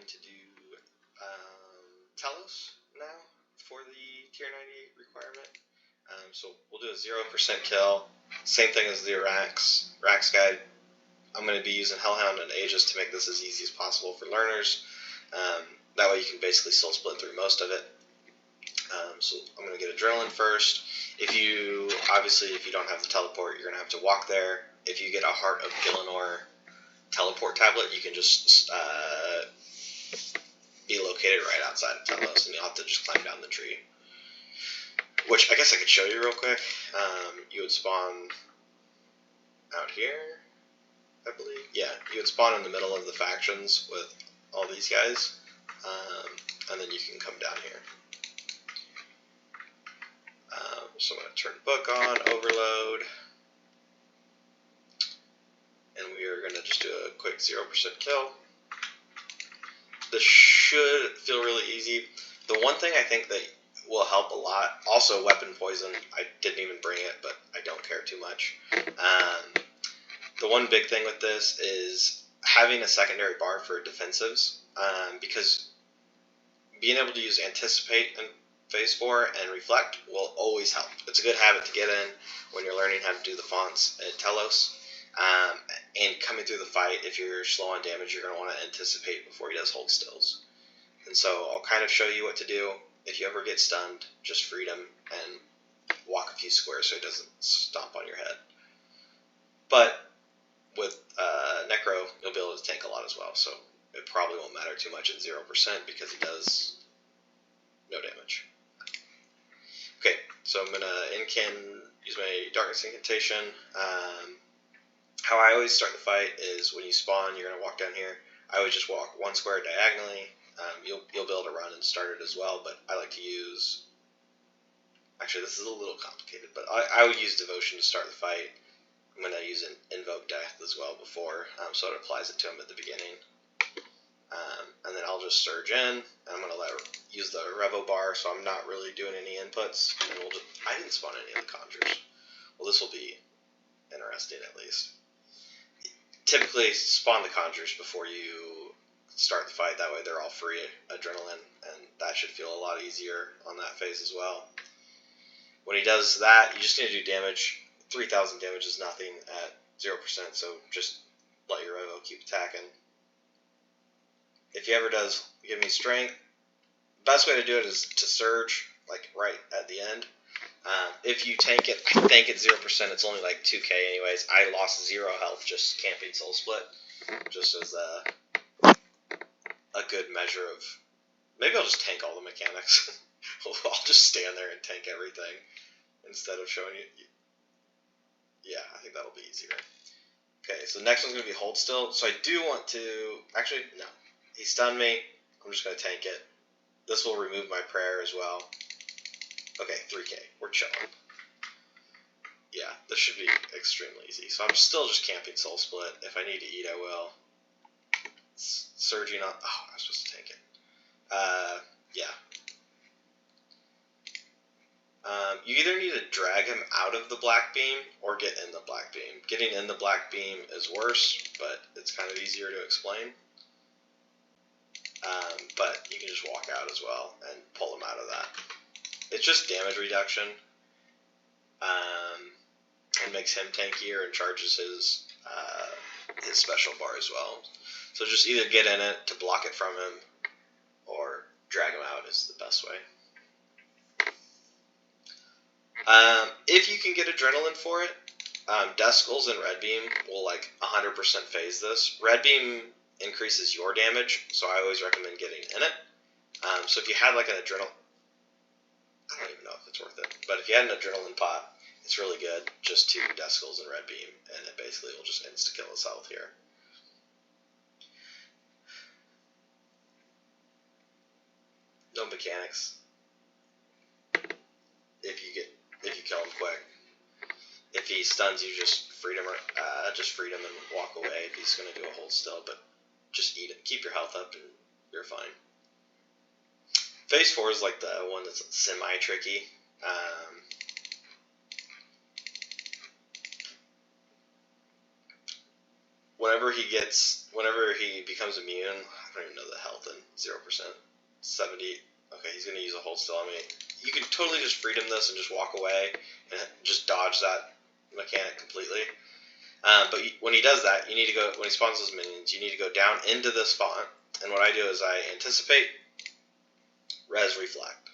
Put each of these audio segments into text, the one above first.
going to do telos now for the tier 98 requirement. So we'll do a 0% kill, same thing as the Rax guide. I'm going to be using Hellhound and Aegis to make this as easy as possible for learners. That way you can basically soul split through most of it. So I'm going to get Adrenaline first. If you don't have the teleport, you're going to have to walk there. If you get a Heart of Gillinor teleport tablet, you can just be located right outside of Telos, and you'll have to just climb down the tree. Which I guess I could show you real quick. You would spawn out here, I believe. Yeah, you would spawn in the middle of the factions with all these guys, and then you can come down here. So I'm going to turn book on, overload, and we are going to just do a quick 0% kill. This should feel really easy. The one thing I think that will help a lot, also weapon poison, I didn't even bring it, but I don't care too much. The one big thing with this is having a secondary bar for defensives, because being able to use Anticipate and Phase 4 and Reflect will always help. It's a good habit to get in when you're learning how to do the fonts at Telos. And coming through the fight, if you're slow on damage, you're going to want to anticipate before he does hold stills. And so I'll kind of show you what to do. If you ever get stunned, just freed him and walk a few squares so he doesn't stomp on your head. But with Necro, you'll be able to tank a lot as well, so it probably won't matter too much at 0% because he does no damage. Okay, so I'm going to use my Darkness Incantation. How I always start the fight is when you spawn, you're going to walk down here. I always just walk one square diagonally. You'll be able to run and start it as well, but I like to use... Actually, this is a little complicated, but I would use Devotion to start the fight. I'm going to use an Invoke Death as well before, so it applies it to him at the beginning. And then I'll just surge in, and I'm going to use the Revo bar, so I'm not really doing any inputs. And I didn't spawn any of the Conjures. Well, this will be interesting at least. Typically, spawn the Conjures before you start the fight. That way they're all free Adrenaline, and that should feel a lot easier on that phase as well. When he does that, you just need to do damage. 3,000 damage is nothing at 0%, so just let your Revo keep attacking. If he ever does give me strength, the best way to do it is to surge, like right at the end. If you tank it, I think at 0%, it's only like 2k anyways. I lost 0 health just camping Soul Split, just as a good measure of... Maybe I'll just tank all the mechanics. I'll just stand there and tank everything instead of showing you. Yeah, I think that'll be easier. Okay, so the next one's going to be Hold Still. So I do want to... Actually, no. He stunned me. I'm just going to tank it. This will remove my prayer as well. Okay, 3k. We're chilling. Yeah, this should be extremely easy. So I'm still just camping Soul Split. If I need to eat, I will. Surging on... Oh, I was supposed to tank it. Yeah. You either need to drag him out of the black beam or get in the black beam. Getting in the black beam is worse, but it's kind of easier to explain. But you can just walk out as well and pull him out of that. It's just damage reduction. And makes him tankier and charges his special bar as well. So just either get in it to block it from him or drag him out is the best way. If you can get Adrenaline for it, Death Skulls and Red Beam will like 100% phase this. Red Beam increases your damage, so I always recommend getting in it. So if you had like an Adrenaline... I don't even know if it's worth it, but if you had an Adrenaline pot, it's really good. Just 2 Death Skulls and Red Beam, and it basically will just insta-kill his health here. No mechanics. If you kill him quick. If he stuns you, just freed him and walk away. If he's going to do a hold still, but just eat it. Keep your health up, and you're fine. Phase 4 is like the one that's semi-tricky. whenever he becomes immune, I don't even know the health in 0%, 70. Okay, he's gonna use a hold still on me. You could totally just freedom this and just walk away and just dodge that mechanic completely. But when he does that, you need to go, when he spawns those minions, you need to go down into this font. And what I do is I anticipate, res, reflect.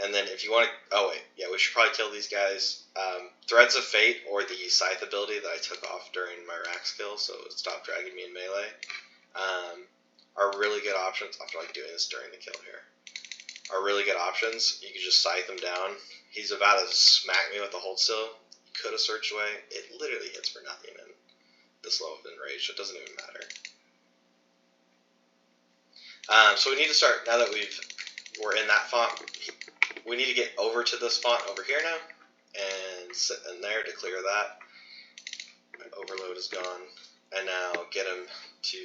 And then if you want to, oh wait, yeah, we should probably kill these guys. Threads of Fate or the Scythe ability that I took off during my rack skill, so it stopped dragging me in melee, are really good options. I'm like doing this during the kill here. Are really good options. You can just Scythe him down. He's about to smack me with the hold still. You could have searched away. It literally hits for nothing in this low of enrage, so it doesn't even matter. So we need to start, now that we're in that font, we need to get over to this font over here now and sit in there to clear that. My overload is gone. And now get him to,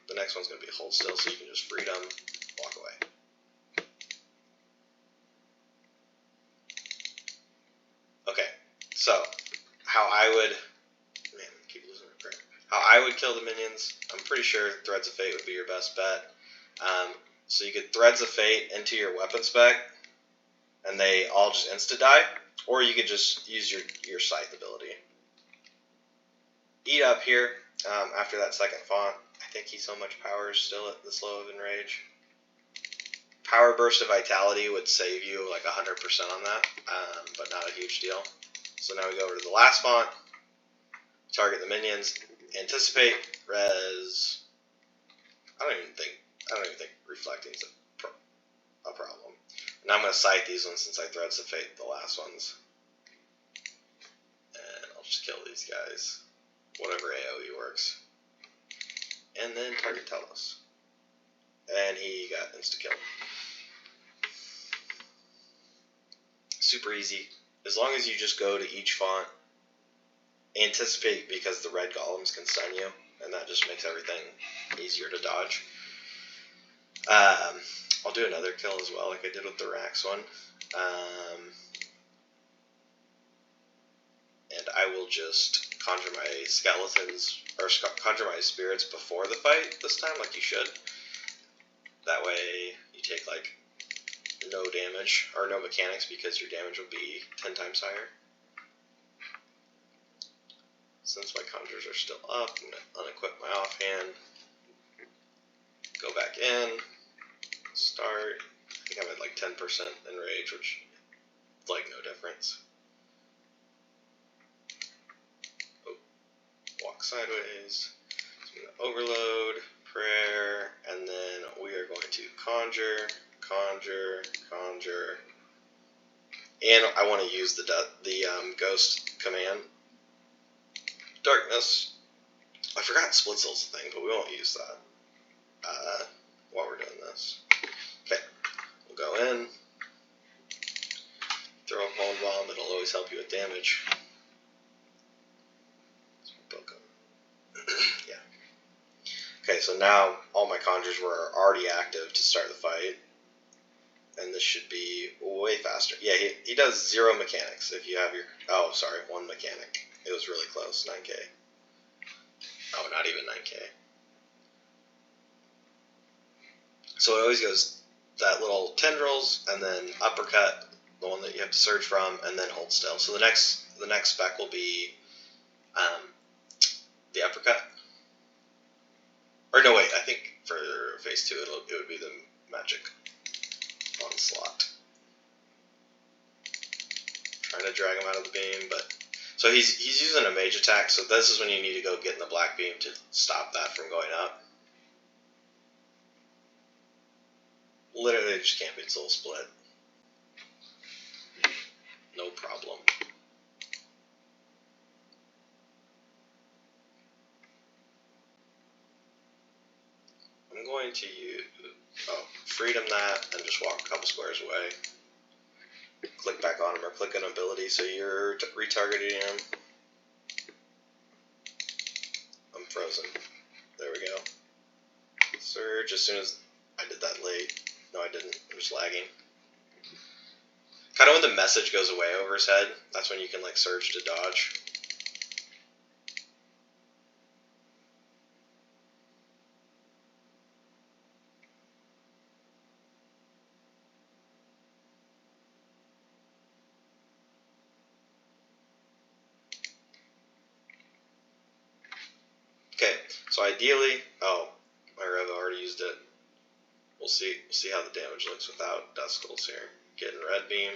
the next one's going to be a hold still, so you can just freedom, walk away. Okay, so how I would, man, I keep losing my prayer. How I would kill the minions, I'm pretty sure Threads of Fate would be your best bet. So you could Threads of Fate into your weapon spec, and they all just insta-die, or you could just use your Scythe ability. Eat up here, after that second font. I think he's so much power still at this low of enrage. Power Burst of Vitality would save you like 100% on that, but not a huge deal. So now we go over to the last font, target the minions, anticipate, res. I don't even think reflecting is a problem. And I'm going to Scythe these ones since I Threads of Fate the last ones. And I'll just kill these guys. Whatever AoE works. And then target Telos. And he got insta-kill. Super easy. As long as you just go to each font, anticipate, because the red golems can stun you, and that just makes everything easier to dodge. I'll do another kill as well, like I did with the Rax one. And I will just conjure my skeletons, or conjure my spirits before the fight this time, like you should. That way you take like no damage, or no mechanics, because your damage will be 10 times higher. Since my conjures are still up, I'm going to unequip my offhand. Go back in. Start. I think I'm at like 10% enrage, which is like no difference. Oh, walk sideways. So I'm going to overload, prayer, and then we are going to conjure, conjure, conjure. And I want to use the ghost command. Darkness. I forgot split soul's a thing, but we won't use that while we're doing this. Okay, we'll go in, throw a bone bomb. It'll always help you with damage. Yeah. Okay, so now all my conjures were already active to start the fight, and this should be way faster. Yeah, he does 0 mechanics if you have your. Oh, sorry, 1 mechanic. It was really close, 9k. Oh, not even 9k. So it always goes that little tendrils, and then uppercut, the one that you have to surge from, and then hold still. So the next spec will be the uppercut. Or no, wait, I think for phase 2 it would be the magic onslaught. Trying to drag him out of the beam, but so he's using a mage attack. So this is when you need to go get in the black beam to stop that from going up. Literally, just can't beat soul split. No problem. I'm going to use freedom that and just walk a couple squares away. Click back on him or click an ability so you're retargeting him. I'm frozen. There we go. Surge as soon as I did that late. No, I didn't. I'm just lagging. Kind of when the message goes away over his head, that's when you can like surge to dodge. Okay, so ideally, oh, my Rev already used it. We'll see how the damage looks without Duskulls here. Getting Red Beam.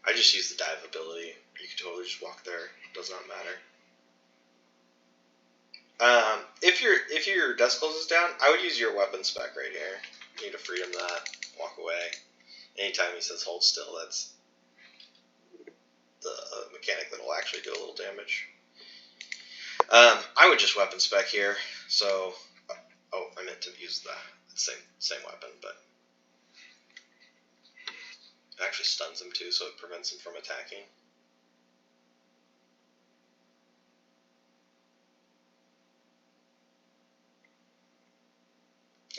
I just use the dive ability. You can totally just walk there. It does not matter. If your Duskulls is down, I would use your weapon spec right here. You need to freedom that. Walk away. Anytime he says hold still, that's the mechanic that will actually do a little damage. I would just weapon spec here. So, oh, I meant to use the same weapon, but it actually stuns him too, so it prevents him from attacking.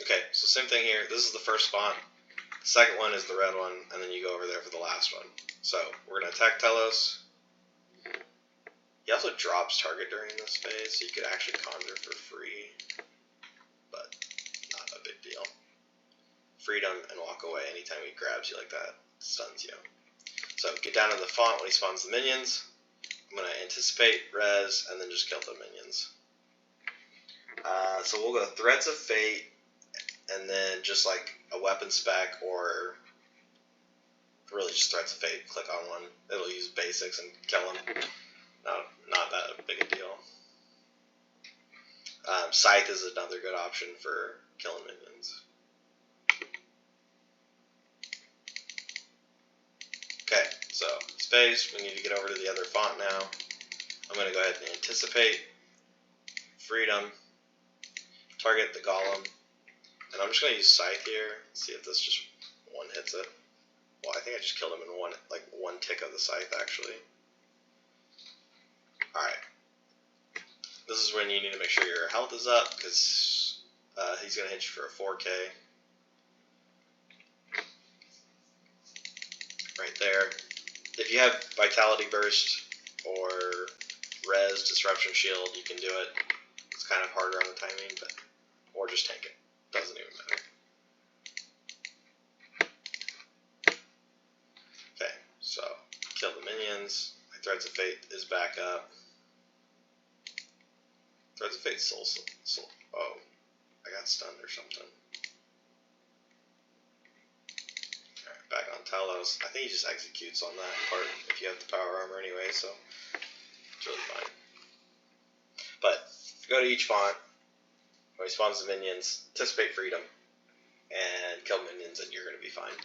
Okay, so same thing here. This is the first spawn. The second one is the red one, and then you go over there for the last one. So we're gonna attack Telos. He also drops target during this phase, so you could actually conjure for free, but not a big deal. Freedom and walk away anytime he grabs you like that, stuns you. So get down to the font when he spawns the minions. I'm going to anticipate, res, and then just kill the minions. So we'll go Threads of Fate, and then just like a weapon spec, or really just Threads of Fate. Click on one. It'll use basics and kill him. Not that big a deal. Scythe is another good option for killing minions. Okay, so space, we need to get over to the other font now. I'm going to go ahead and anticipate, freedom, target the golem, and I'm just going to use Scythe here, see if this just one hits it. Well, I think I just killed him in one tick of the Scythe, actually. Alright. This is when you need to make sure your health is up, because he's going to hit you for a 4K. Right there. If you have Vitality Burst or Res, Disruption Shield, you can do it. It's kind of harder on the timing, but or just tank it. Doesn't even matter. Okay, so kill the minions. My Threads of Fate is back up. Threads of Fate soul. Oh, I got stunned or something. Alright, back on Telos. I think he just executes on that part if you have the power armor anyway, so it's really fine. But if you go to each font, when he spawns the minions, anticipate freedom, and kill minions, and you're going to be fine.